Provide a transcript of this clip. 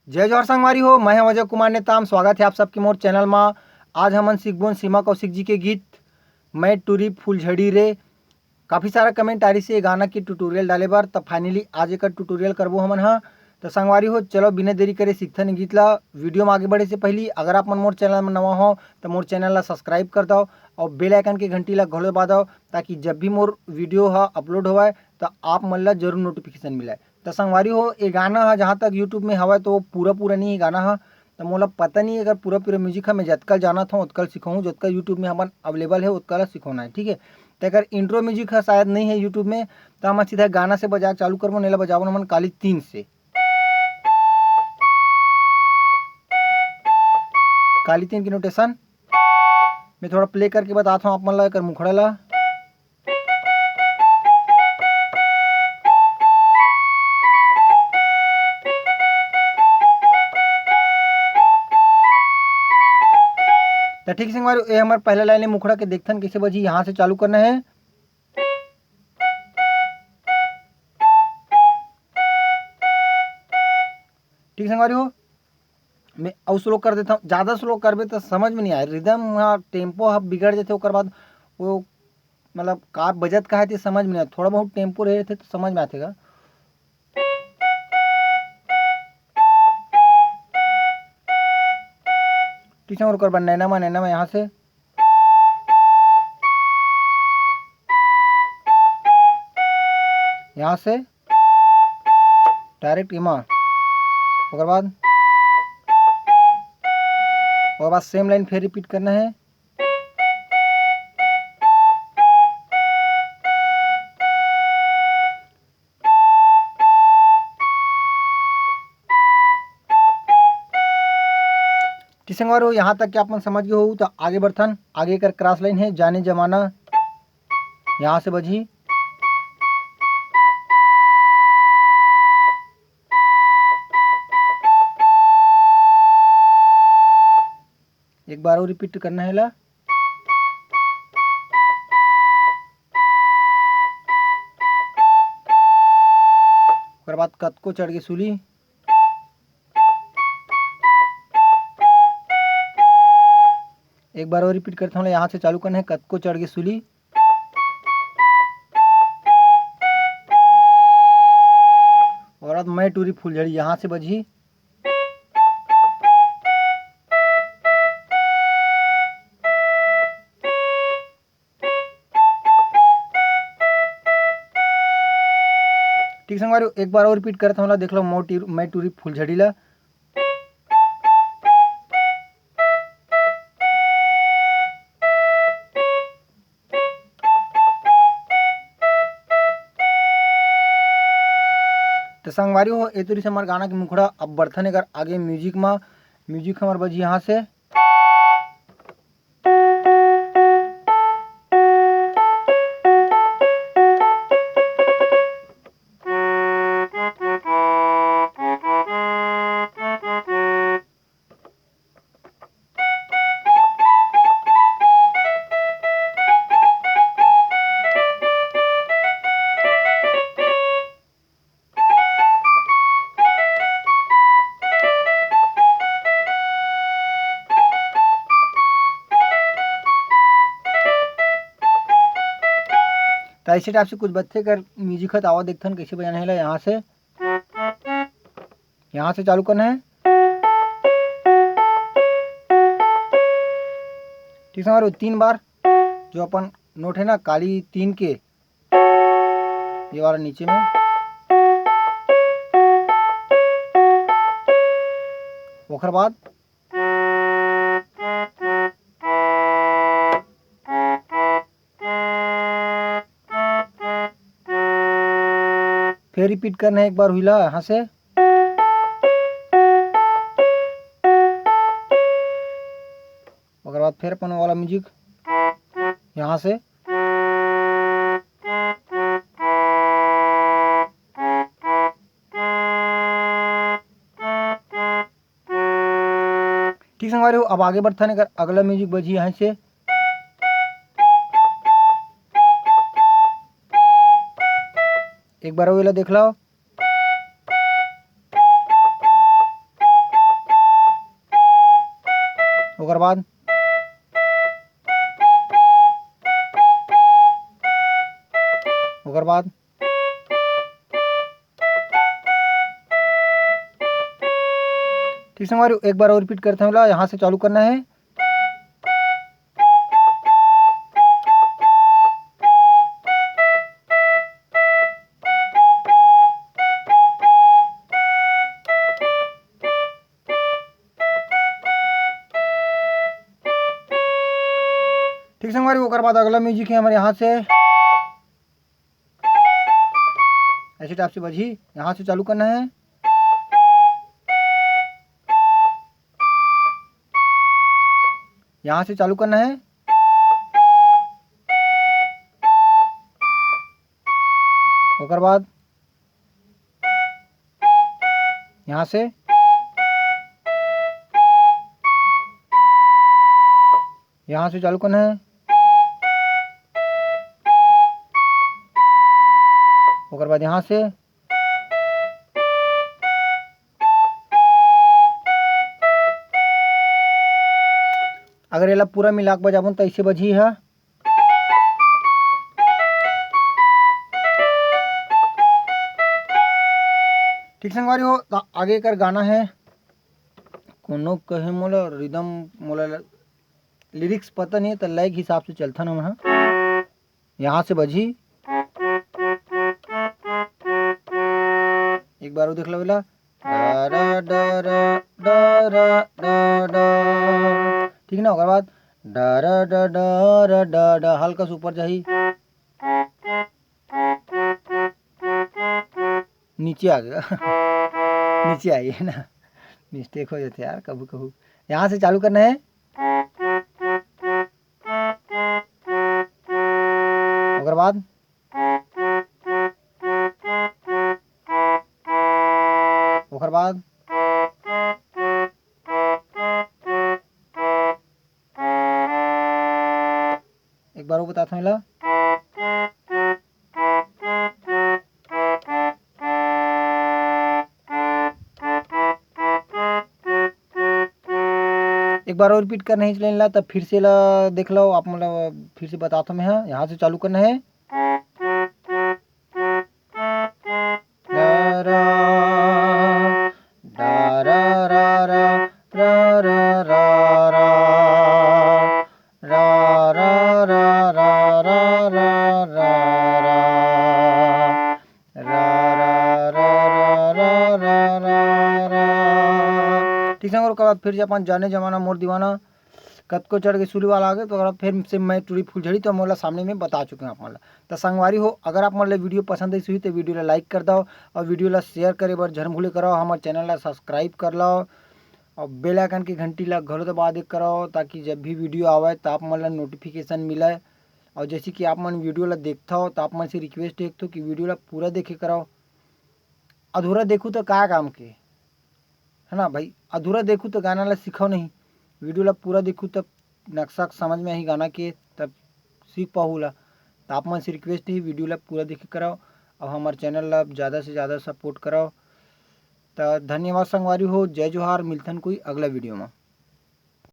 जय जोहार संगवारी हो। मैं हूं अजय कुमार नेताम। स्वागत है आप सबके मोर चैनल में। आज हमन सीखबोन सीमा कौशिक जी के गीत मैं टूरी फूलझड़ी रे। काफ़ी सारा कमेंट आ रही से गाना की ट्यूटोरियल डाले बार, तब फाइनली आज एक ट्यूटोरियल करबो हमन। हाँ तो संगवारी हो, चलो बिना देरी करे सीखथन गीत ला। वीडियो में आगे बढ़े से पहले अगर आप मन मोर चैनल में नवा हो तो मोर चैनल ला सब्सक्राइब कर दो और बेल आइकन की घंटी ला घोड़े दबा दो, ताकि जब भी मोर वीडियो अपलोड होवे तो आप मन ला जरूर नोटिफिकेशन मिले। तो संगवारी हो, ये गाना है जहाँ तक यूट्यूब में हवा तो पूरा नहीं गाना है। तो मोला पता नहीं अगर पूरा म्यूजिक है, मैं जतकल जाना था उतकल सिखाऊँ, जतकल यूट्यूब में हमन अवेलेबल है उतकल सिखाना है, ठीक है। तो अगर इंट्रो म्यूजिक है शायद नहीं है यूट्यूब में, तो हम सीधा गाना से बजा चालू करबो। नेला बजाबो हमन काली 3 से, काली 3 की नोटेशन मैं थोड़ा प्ले करके बताता हूँ आप मन ला कर मुखड़ा ला। तो ठीक है हमारे ये हमारे पहला लाइन मुखड़ा के देखथन कैसे बजी। यहाँ से चालू करना है। ठीक है हो, मैं और स्लो कर देता हूँ। ज़्यादा स्लो करबे तो समझ में नहीं आए, रिदम टेम्पो बिगड़ जाते ओकर बाद वो मतलब का बजट का है तो समझ में नहीं आए। थोड़ा बहुत टेम्पो रहे थे तो समझ में आतेगा। ठीक है, और कर नैना में यहाँ से डायरेक्ट इमा, ओकर बाद सेम लाइन फिर रिपीट करना है। टिसंगवार हो, यहाँ तक कि आप मन समझ गए हो तो आगे बढ़थन। आगे कर क्रॉस लाइन है जाने जमाना, यहाँ से बजी। एक बार और रिपीट करना है ला। ओकर बाद कत को चढ़ के सुली। एक बार और रिपीट करता हूँ, यहाँ से चालू करना है कत को चढ़ के सुली। और अब मैं टूरी फूलझड़ी यहाँ से बजी। ठीक संगवारी, एक बार और रिपीट करता हूँ, देख लो मैं टूरी फूलझड़ी ला। तो संगवारी हो, ए तरी से हमारे गाना के मुखड़ा अब बढ़थन। अगर आगे म्यूजिक हमारे बजी यहाँ से। तो ऐसे टाइप से कुछ बच्चे कर म्यूजिक है आवाज देखथन कैसे बजाना है। यहाँ से चालू करना है। ठीक है, 3 बार जो अपन नोट है ना काली 3 के, ये वाला नीचे में, ओकर बाद फिर रिपीट करना है एक बार हुईला यहाँ से। ओकर बाद फिर अपन वाला म्यूजिक यहाँ से। ठीक संगवारी हो, अब आगे बढ़ता है। अगला म्यूजिक बजी यहाँ से। एक बार वो देख लो। ओकर बाद ठीक संगवारी एक बार और रिपीट करते हैं, यहाँ से चालू करना है। ठीक संगवारी ओकर बाद अगला म्यूजिक है हमारे यहाँ से ऐसे टाइप से बजी, यहाँ से चालू करना है। यहाँ से चालू करना है। ओकर बाद यहाँ से चालू करना है। ओकर बाद यहाँ से अगर ये पूरा मिला के बजाबन तो ऐसे बजी है। ठीक संगवारी हो तो आगे कर गाना है कोनो कहे मोला रिदम मोला लिरिक्स पता नहीं है तो लय के हिसाब से चलता ना वहाँ। यहाँ से बजी एक बार देख लो बेला ठीक ना। ओकर बाद डा हल्का से ऊपर जाही, नीचे आ गया नीचे आई है ना, मिस्टेक हो जाते यार कभी कभी। यहाँ से चालू करना है। ओकर बाद एक बार वो बताता हूँ ला एक बार और रिपीट करना ही चलेला तब फिर से ला देख लो आप, मतलब फिर से बताता हूँ मैं। यहाँ से चालू करना है। ठीक है, और बाद फिर अपन जाने जमाना मोर दीवाना कद को चढ़ के सूर्य वाला आ गए तो अगर फिर से मैं टूरी फुलझड़ी तो मोला सामने में बता चुके हैं आप मतलब। तो संगवारी हो अगर आप मतलब वीडियो पसंद आई हुई तो वीडियो ला लाइक कर दो और वीडियो ला शेयर करे बर झन भूले करो। हमारे चैनल ला सब्सक्राइब कर लो और बेल आइकन की घंटी ला घलो दबा दे करो ताकि जब भी वीडियो आवे तो आप मन ला नोटिफिकेशन मिले। और जैसे कि आप मन वीडियो ला देखता हो तो आप मन से रिक्वेस्ट एक तो कि वीडियो ला पूरा देखे करो। अधूरा देखूँ तो क्या काम के है ना भाई, अधूरा देखूँ तो गाना ला सीखो नहीं, वीडियो ला पूरा देखूँ तब नक्शा समझ में आई गाना के तब सीख पाऊँ ला। तो आप मन से रिक्वेस्ट ही वीडियो ला पूरा देखे कराओ और हमारे चैनल ला ज़्यादा से ज़्यादा सपोर्ट कराओ। तो धन्यवाद संगवारी हो, जय जोहार, मिलथन कोई अगला वीडियो में।